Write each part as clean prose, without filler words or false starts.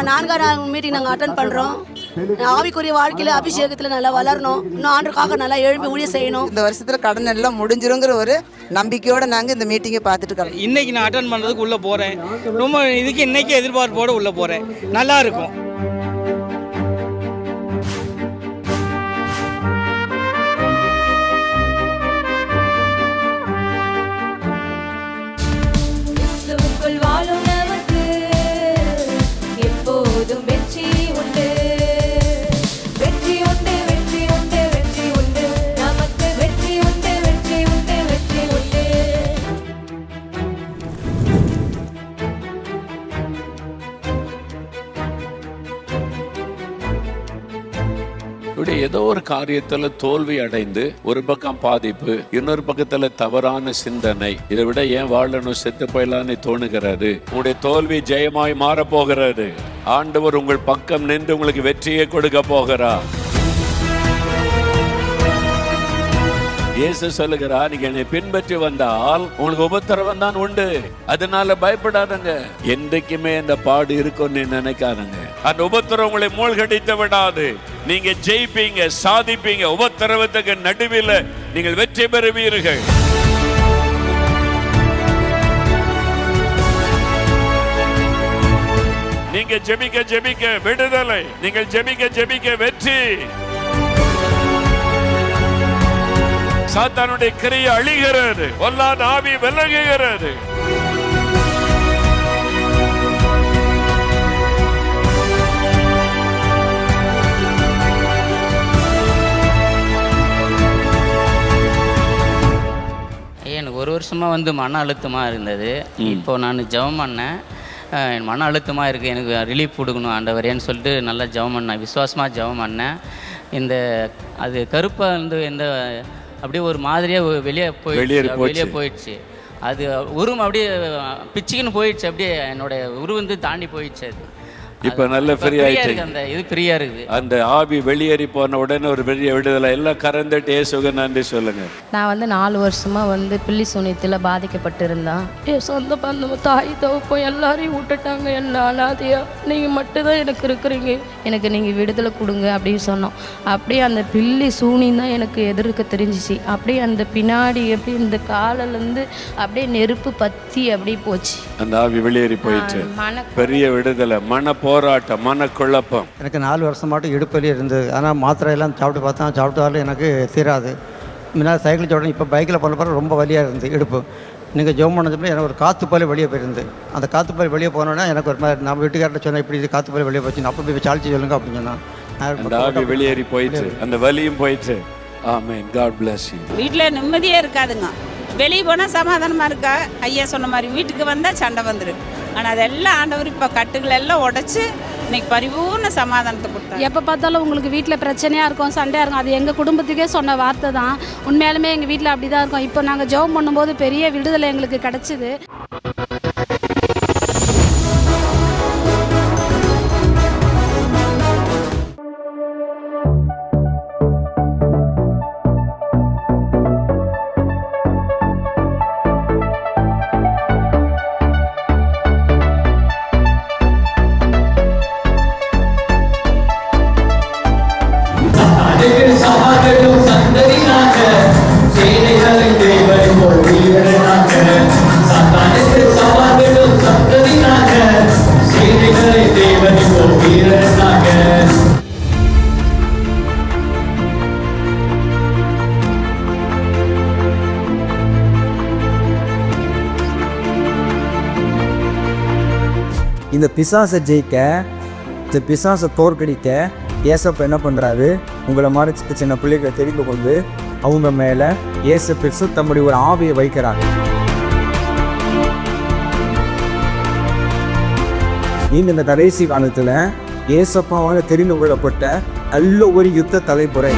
4ஆம் நாள் மீட்டிங் நாங்கள் அட்டன் பண்ணுறோம். ஆவிக்குரிய வாழ்க்கையில் அபிஷேகத்தில் நல்லா வளரணும், இன்னும் ஆண்டுக்காக நல்லா எழுப்பி ஊழிய செய்யணும். இந்த வருஷத்தில் கடன் எல்லாம் முடிஞ்சிருங்கிற ஒரு நம்பிக்கையோடு நாங்கள் இந்த மீட்டிங்கை பார்த்துட்டு இருக்கோம். இன்னைக்கு நான் அட்டன் பண்ணுறதுக்கு உள்ளே போகிறேன். ரொம்ப இதுக்கு இன்னைக்கு எதிர்பார்ப்போடு உள்ளே போகிறேன். நல்லா இருக்கும். ஏதோ ஒரு காரியத்துல தோல்வி அடைந்து ஒரு பக்கம் பாதிப்பு, இன்னொரு பக்கத்துல தவறான சிந்தனை, இதை விட ஏன் வாழணும், செத்து போயலான்னு தோணுகிறாரு. உங்களுடைய தோல்வி ஜெயமாய் மாற போகிறது. ஆண்டவர் உங்கள் பக்கம் நின்று உங்களுக்கு வெற்றியை கொடுக்க போகிறார். இயேசு சொல்லுகிறார், நீங்க என்னை பின்பற்றி வந்தால் உங்களுக்கு உபத்திரவம் தான் உண்டு, அதனால பயப்படாதங்க. என்றைக்குமே இந்த பாடு இருக்கும்னு நினைக்காதங்க. அந்த உபத்திரவம் உங்களை மூழ்கடித்து விடாது. நீங்க ஜெயிப்பீங்க, சாதிப்பீங்க. உபத்திரவத்துக்கு நடுவில் நீங்கள் வெற்றி பெறுவீர்கள். நீங்க ஜெபிக்க ஜெபிக்க விடுதலை, நீங்கள் ஜெபிக்க ஜெபிக்க வெற்றி. சாத்தானுடைய கிரியை அழிகிறது, பொல்லாத ஆவி விலகுகிறது. எனக்கு ஒரு வருஷமாக மன அழுத்தமாக இருந்தது. இப்போ நான் ஜெபம் பண்ணேன். மன அழுத்தமாக இருக்குது, எனக்கு ரிலீஃப் கொடுக்கணும் ஆண்டவரேன்னு சொல்லிட்டு நல்லா ஜெபம் பண்ணேன், விசுவாசமாக ஜெபம் பண்ணேன். அது கருப்பாக எந்த அப்படியே ஒரு மாதிரியாக வெளியே போயிடுச்சு. அது உருவம் அப்படியே பிச்சுக்குன்னு போயிடுச்சு. அப்படியே என்னோட உருவம் தாண்டி போயிடுச்சு. அது இப்ப நல்ல ஃப்ரீ ஆயிடுச்சு. அந்த இது ஃப்ரீயா இருக்குது. அந்த ஆவி வெளியேறி போன உடனே ஒரு பெரிய விடுதலை. எல்லாம் கறந்துட்டு இயேசுவுக்கு நன்றி சொல்லுங்க. நான் 4 வருஷமா பில்லி சூனியத்தில் பாதிக்கப்பட்டிருந்தேன். சொந்த பந்தம், தாய் தகப்பம் எல்லாரையும் விட்டுட்டாங்க. என்ன அனாதையா, நீங்கள் மட்டும்தான் எனக்கு இருக்கிறீங்க, எனக்கு நீங்கள் விடுதலை கொடுங்க அப்படின்னு சொன்னோம். அப்படியே அந்த பில்லி சூனியம் தான் எனக்கு எதிர்க்க தெரிஞ்சிச்சு. அப்படியே அந்த பின்னாடி எப்படி இந்த காலிலேருந்து அப்படியே நெருப்பு பற்றி அப்படியே போச்சு. அந்த ஆவி வெளியேறி போயிடுச்சு. பெரிய விடுதலை. மன போராட்டம், மனக்குழப்பம். எனக்கு 4 வருஷமாட்டும் இடுப்பலி இருந்தது. ஆனால் மாத்திரையெல்லாம் சாப்பிட்டாலும் எனக்கு தீராது. முன்னால் சைக்கிள் சாப்பிட்டேன், இப்போ பைக்கில் பண்ண பிறகு ரொம்ப வலியாக இருந்தது இடுப்பு. நீங்கள் ஜெபம் பண்ணதுமே எனக்கு ஒரு காற்றுப்பால் வெளியே போயிருந்து. அந்த காற்றுப்பால் வெளியே போனோன்னா எனக்கு ஒரு மாதிரி, நம்ம வீட்டுக்கார்ட்ட சொன்னால் இப்படி இது காற்றுப்பால் வெளியே போச்சு, அப்போ போய் சாலிச்சு சொல்லுங்க அப்படின்னு சொன்னால் அந்த ஆவி வெளியேறி போயிடுச்சு, அந்த வலியும் போயிடுச்சு. ஆமென். God bless you. வீட்டில் நிம்மதியே இருக்காதுங்க. வெளியே போனால் சமாதானமாக இருக்கா, ஐயா சொன்ன மாதிரி வீட்டுக்கு வந்தால் சண்டை வந்துடும். ஆனால் அதெல்லாம் ஆண்டவர் இப்போ கட்டுகளை எல்லாம் உடச்சி இன்னைக்கு பரிபூர்ண சமாதானத்தை கொடுத்தாங்க. எப்போ பார்த்தாலும் உங்களுக்கு வீட்டில் பிரச்சனையாக இருக்கும், சண்டையாக இருக்கும். அது எங்கள் குடும்பத்துக்கே சொன்ன வார்த்தை தான். உண்மையாலுமே எங்கள் வீட்டில் அப்படி தான் இருக்கும். இப்போ நாங்கள் ஜெபம் பண்ணும்போது பெரிய விடுதலை எங்களுக்கு கிடச்சிது. இந்த பிசாசை ஜெயிக்க, இந்த பிசாசை தோற்கடிக்க ஏசப்பா என்ன பண்ணுறாரு, உங்களை மாதிரி சின்ன பிள்ளைகளை தெரிந்து கொண்டு அவங்க மேலே ஏசப்பா தம்முடைய ஒரு ஆவியை வைக்கிறாங்க. இந்த கடைசி காலத்தில் ஏசப்பாவால் தெரிந்து கொள்ளப்பட்ட நல்ல ஒரு யுத்த தலைமுறை.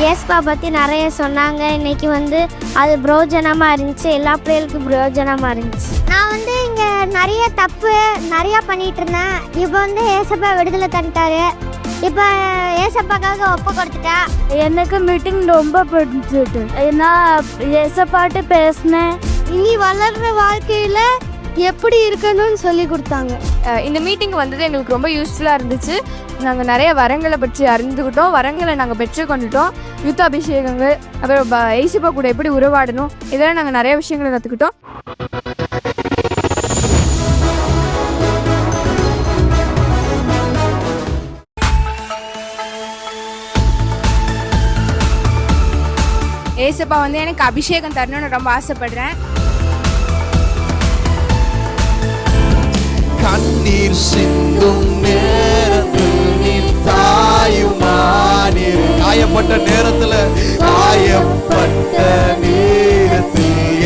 ஏசப்பா பற்றி நிறைய சொன்னாங்க. இன்னைக்கு அது பிரயோஜனமாக இருந்துச்சு, எல்லா பிள்ளைகளுக்கும் பிரயோஜனமாக இருந்துச்சு. நான் இங்கே நிறைய தப்பு நிறையா பண்ணிகிட்டு இருந்தேன். இப்போ ஏசப்பா விடுதலை தந்துட்டாரு. இப்போ ஏசப்பாக்காக ஒப்பு கொடுத்துட்டா. எனக்கு மீட்டிங் ரொம்ப பிடிச்சிட்டு, நான் ஏசப்பாட்டு பேசினேன். இனி வளர்ற வாழ்க்கையில் எப்படி இருக்கணும்னு சொல்லி கொடுத்தாங்க. இந்த மீட்டிங் வந்தது எங்களுக்கு ரொம்ப யூஸ்ஃபுல்லாக இருந்துச்சு. நாங்கள் நிறைய வரங்களை பற்றி அறிந்துக்கிட்டோம், வரங்களை நாங்கள் பெற்றுக்கொண்டுட்டோம். யுத்த அபிஷேகங்கள், அப்புறம் ஏசப்பா கூட எப்படி உறவாடணும், இதெல்லாம் நாங்கள் நிறைய விஷயங்களை கற்றுக்கிட்டோம். ஏசப்பா வந்து எனக்கு அபிஷேகம் தரணும்னு ரொம்ப ஆசைப்படுறேன். கண்ணீர் சிந்தும் நேரத்தில் நீ தாயுமானீர். காயப்பட்ட நேரத்தில்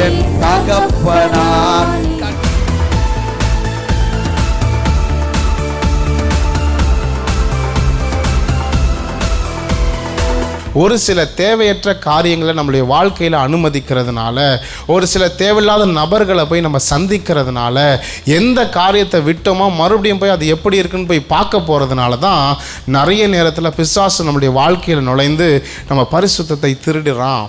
என் தகப்பனார். ஒரு சில தேவையற்ற காரியங்களை நம்மளுடைய வாழ்க்கையில் அனுமதிக்கிறதுனால, ஒரு சில தேவையில்லாத நபர்களை போய் நம்ம சந்திக்கிறதுனால, எந்த காரியத்தை விட்டோமோ மறுபடியும் போய் அது எப்படி இருக்குன்னு போய் பார்க்க போகிறதுனால தான் நிறைய நேரத்தில் பிசாசு நம்மளுடைய வாழ்க்கையில் நுழைந்து நம்ம பரிசுத்தத்தை திருடுறான்.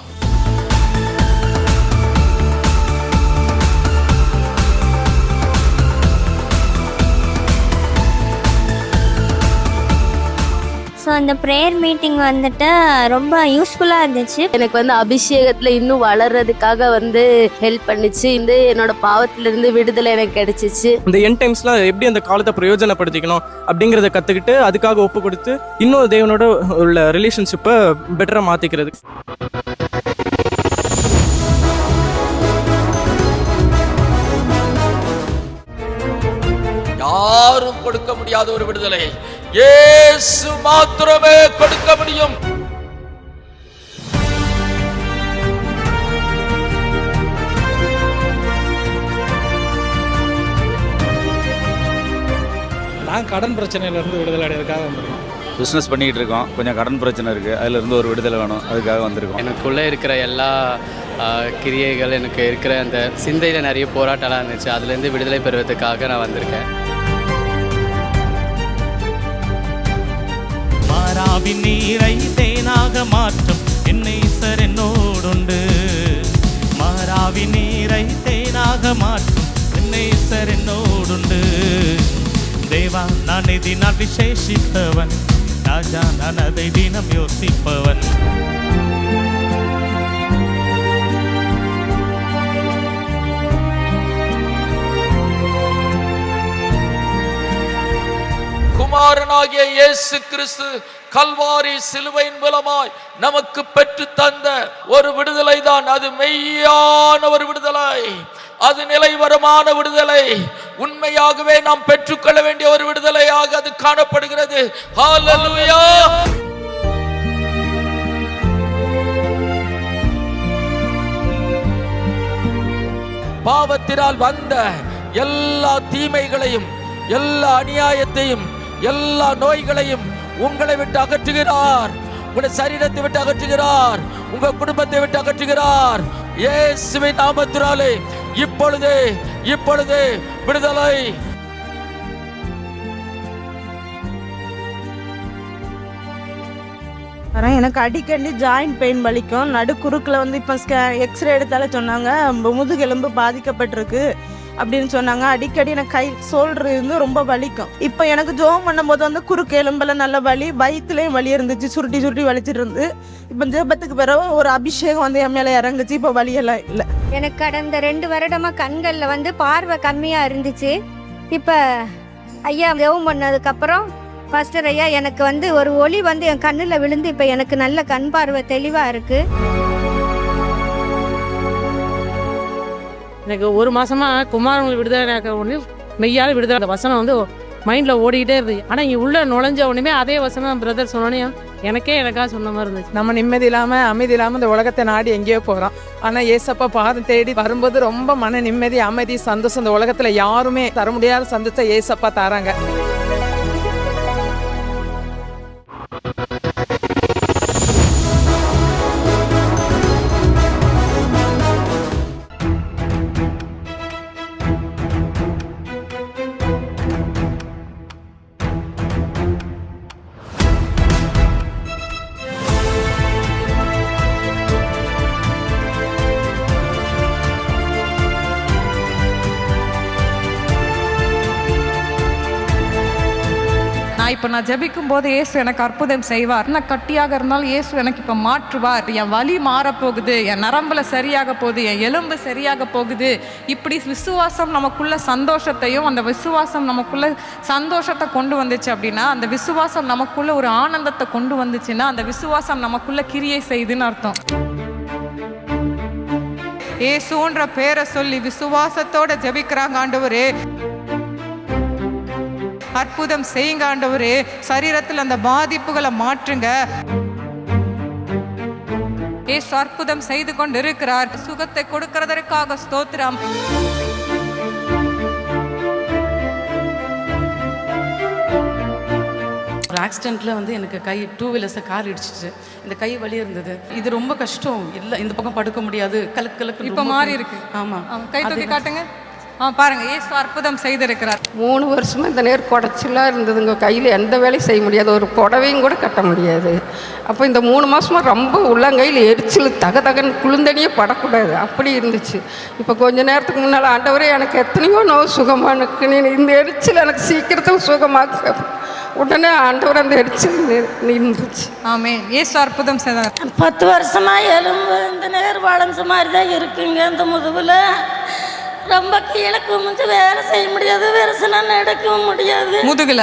ஸோ இந்த ப்ரேயர் மீட்டிங் வந்துட்டு ரொம்ப யூஸ்ஃபுல்லாக இருந்துச்சு. எனக்கு வந்து அபிஷேகத்தில் இன்னும் வளர்றதுக்காக வந்து ஹெல்ப் பண்ணிச்சு. என்னோட பாவத்திலிருந்து விடுதலை எனக்கு கிடைச்சிச்சு. இந்த என் டைம்ஸ்ல எப்படி அந்த காலத்தை பிரயோஜனப்படுத்திக்கணும் அப்படிங்கிறத கற்றுக்கிட்டு அதுக்காக ஒப்பு கொடுத்து இன்னும் தேவனோட உள்ள ரிலேஷன்ஷிப்பை பெட்டராக மாற்றிக்கிறது. யாரும் கொடுக்க முடியாத ஒரு விடுதலை இயேசு மாத்திரமே கொடுக்க முடியும். நான் கடன் பிரச்சனையிலேருந்து விடுதலை அடைகிறதுக்காக வந்திருக்கோம். பிஸ்னஸ் பண்ணிக்கிட்டு இருக்கோம், கொஞ்சம் கடன் பிரச்சனை இருக்குது, அதிலிருந்து ஒரு விடுதலை வேணும், அதுக்காக வந்திருக்கோம். எனக்குள்ளே இருக்கிற எல்லா கிரியைகள், எனக்கு இருக்கிற அந்த சிந்தையில் நிறைய போராட்டம்லாம் இருந்துச்சு, அதுலேருந்து விடுதலை பெறுவதற்காக நான் வந்திருக்கேன். மாறாவின் நீரை தேனாக மாற்றும் என்னேசர் என்னோடுண்டு. மாறாவின் நீரை தேனாக மாற்றும் என்னேசர் என்னோடுண்டு. தேவா நான் இதினால் விசேஷித்தவன், ராஜா நான் அதை தினம் யோசிப்பவன். குமாரனாகிய இயேசு கிறிஸ்து கல்வாரி சிலுவையின் மூலமாய் நமக்கு பெற்று தந்த ஒரு விடுதலை தான் அது. மெய்யான ஒரு விடுதலை, அது நிலைவரமான விடுதலை, உண்மையாகவே நாம் பெற்றுக்கொள்ள வேண்டிய ஒரு விடுதலையாக அது காணப்படுகிறது. ஹல்லேலூயா. பாவத்தினால் வந்த எல்லா தீமைகளையும், எல்லா அநியாயத்தையும், எல்லா நோய்களையும் உங்களை விட்டு அகற்றுகிறார். உங்கள் சரீரத்தை விட்டு அகற்றுகிறார், உங்க குடும்பத்தை விட்டு அகற்றுகிறார். இயேசுவின் நாமத்தினாலே இப்பொழுது விடுதலை. எனக்கு அடிக்கடி ஜாயிண்ட் பெயின் வலிக்கும். நடுக்குறுக்கில் வந்து இப்போ எக்ஸ்ரே எடுத்தாலே சொன்னாங்க முதுகெலும்பு பாதிக்கப்பட்டிருக்கு அப்படின்னு சொன்னாங்க. அடிக்கடி எனக்கு கை சோல்டர் இருந்து ரொம்ப வலிக்கும். இப்போ எனக்கு ஜோம் பண்ணும்போது வந்து குறுக்கு எலும்பில் நல்ல வலி, வயிற்றுலேயும் வலி இருந்துச்சு, சுருட்டி சுருட்டி வலிச்சிட்டு இருந்து. இப்போ ஜெபத்துக்கு பிறகு ஒரு அபிஷேகம் வந்து என் மேலே இறங்குச்சு, இப்போ வலியெல்லாம் இல்லை. எனக்கு கடந்த 2 வருடமாக கண்களில் வந்து பார்வை கம்மியாக இருந்துச்சு. இப்போ ஐயா ஜெபம் பண்ணதுக்கப்புறம் பாஸ்டர் ஐயா எனக்கு வந்து ஒரு ஒளி வந்து என் கண்ணில் விழுந்து இப்போ எனக்கு நல்ல கண் பார்வை தெளிவாக இருக்குது. எனக்கு 1 மாதமாக குமாரங்கள் விடுதலை ஒன்று மெய்யால் விடுதலை, அந்த வசனம் வந்து மைண்டில் ஓடிக்கிட்டே இருந்துச்சு. ஆனால் இங்கே உள்ளே நுழைஞ்ச உடனே அதே வசனம் பிரதர் சொன்னோன்னே எனக்காக சொன்ன மாதிரி இருந்துச்சு. நம்ம நிம்மதி இல்லாமல் அமைதி இல்லாமல் இந்த உலகத்தை நாடி எங்கேயோ போகிறோம். ஆனால் ஏசப்பா பாதம் தேடி வரும்போது ரொம்ப மன நிம்மதி, அமைதி, சந்தோஷம் இந்த உலகத்தில் யாருமே தர முடியாத சந்தோஷத்தை ஏசப்பா தராங்க. இப்போ நான் ஜெபிக்கும் போது இயேசு எனக்கு அற்புதம் செய்வார். நான் கட்டியாக இருந்தாலும் இயேசு எனக்கு இப்போ மாற்றுவார். என் வலி மாறப்போகுது, என் நரம்புல சரியாக போகுது, என் எலும்பு சரியாக போகுது. இப்படி விசுவாசம் நமக்குள்ள சந்தோஷத்தையும், அந்த விசுவாசம் நமக்குள்ள சந்தோஷத்தை கொண்டு வந்துச்சு அப்படின்னா, அந்த விசுவாசம் நமக்குள்ள ஒரு ஆனந்தத்தை கொண்டு வந்துச்சுன்னா, அந்த விசுவாசம் நமக்குள்ள கிரியை செய்துன்னு அர்த்தம். இயேசுன்ற பேரை சொல்லி விசுவாசத்தோட ஜெபிக்கிறாங்க. ஆண்டவரே அற்புதம் செய்யுங்க ஆண்டவரே, சரீரத்தில் அந்த பாதிப்புகளை மாற்றுங்க. இயேசு அற்புதம் செய்து கொண்டு இருக்கிறார். சுகத்தை கொடுக்கிறதற்காக ஸ்தோத்திரம். ஒரு ஆக்சிடெண்ட்டில் வந்து எனக்கு கை 2 வீலர்ஸை கார் இடிச்சிச்சு. இந்த கை வலி இருந்தது. இது ரொம்ப கஷ்டம். இல்லை இந்த பக்கம் படுக்க முடியாது. கலக்கு கலக்கு இப்போ மாறி இருக்கு. ஆமாம், கை தூக்கி காட்டுங்க. பாருங்க, இயேசு அற்புதம் செய்திருக்கிறார். 3 வருஷமா இந்த நேரம் குடைச்சலாக இருந்ததுங்க. கையில் எந்த வேலையும் செய்ய முடியாது, ஒரு புடவையும் கூட கட்ட முடியாது. அப்போ இந்த 3 மாசமா ரொம்ப உள்ளங்கையில் எரிச்சல், தகன்னு குளுந்தனியே படக்கூடாது, அப்படி இருந்துச்சு. இப்போ கொஞ்ச நேரத்துக்கு முன்னால் ஆண்டவரே எனக்கு எத்தனையோ நோய் சுகமானுக்கு, நீ இந்த எரிச்சல் எனக்கு சீக்கிரத்தில் சுகமாக்க. உடனே ஆண்டவர் அந்த எரிச்சல் நின்றுச்சு. ஆமே, இயேசு அற்புதம் செய்தார். 10 வருஷமா எலும்பு இந்த நேர் வளைஞ்ச மாதிரி தான் இருக்குங்க. இந்த முதுகுல ரொம்ப கீழே குமிஞ்சு வேலை செய்ய முடியாது, வெறுசனா நடக்கவும் முடியாது. முதுகுல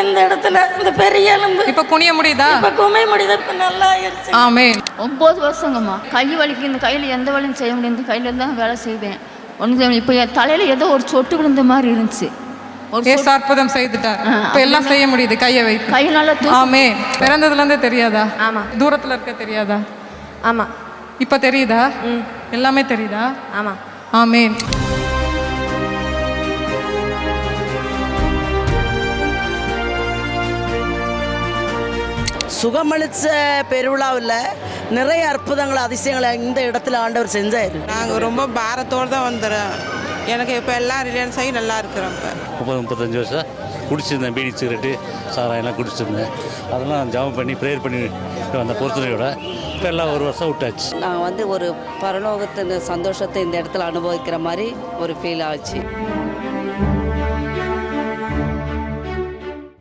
இந்த இடத்துல இந்த பெரிய எலும்பு இப்ப குனிய முடியுதா? இப்ப குமிய முடியுது. இப்ப நல்லா ஆயிடுச்சு. ஆமே. 9 வருஷங்கம்மா கை வலிக்கு. இந்த கையில் எந்த வேலையும் செய்ய முடியாது. இந்த கையில தான் வேலை செய்வேன். ஒன்று இப்போ என் தலையில ஏதோ ஒரு சொட்டு விழுந்த மாதிரி இருந்துச்சு. இயேசு அற்புதம் செய்துட்டார். இப்ப எல்லாம் செய்ய முடியுது கையை வைத்து. கை நல்லா ஆமே. பிறந்ததுல இருந்தே தெரியாதா? ஆமா. தூரத்துல இருக்க தெரியாதா? ஆமா. இப்ப தெரியுதா? எல்லாமே தெரியுதா? ஆமா. ஆமென். சுகமளிச்ச பெருவிழாவில் நிறைய அற்புதங்களை அதிசயங்களை இந்த இடத்துல ஆண்டவர் செஞ்சார். நாங்கள் ரொம்ப பாரத்தோடு தான் வந்துடுறோம். எனக்கு இப்போ எல்லாம் ரிலேன்ஸ் ஆகி நல்லா இருக்கிறோம். இப்போ 30-35 வருஷம் குடிச்சிருந்தேன், பீடி சிகரெட்டு சாராயெல்லாம் குடிச்சிருந்தேன். அதெல்லாம் ஜபம் பண்ணி ப்ரேயர் பண்ணி அந்த பொறுத்தனையோட இப்போ எல்லாம் 1 வருஷம் விட்டாச்சு. நாங்கள் வந்து ஒரு பரலோகத்தின் சந்தோஷத்தை இந்த இடத்துல அனுபவிக்கிற மாதிரி ஒரு ஃபீல் ஆச்சு.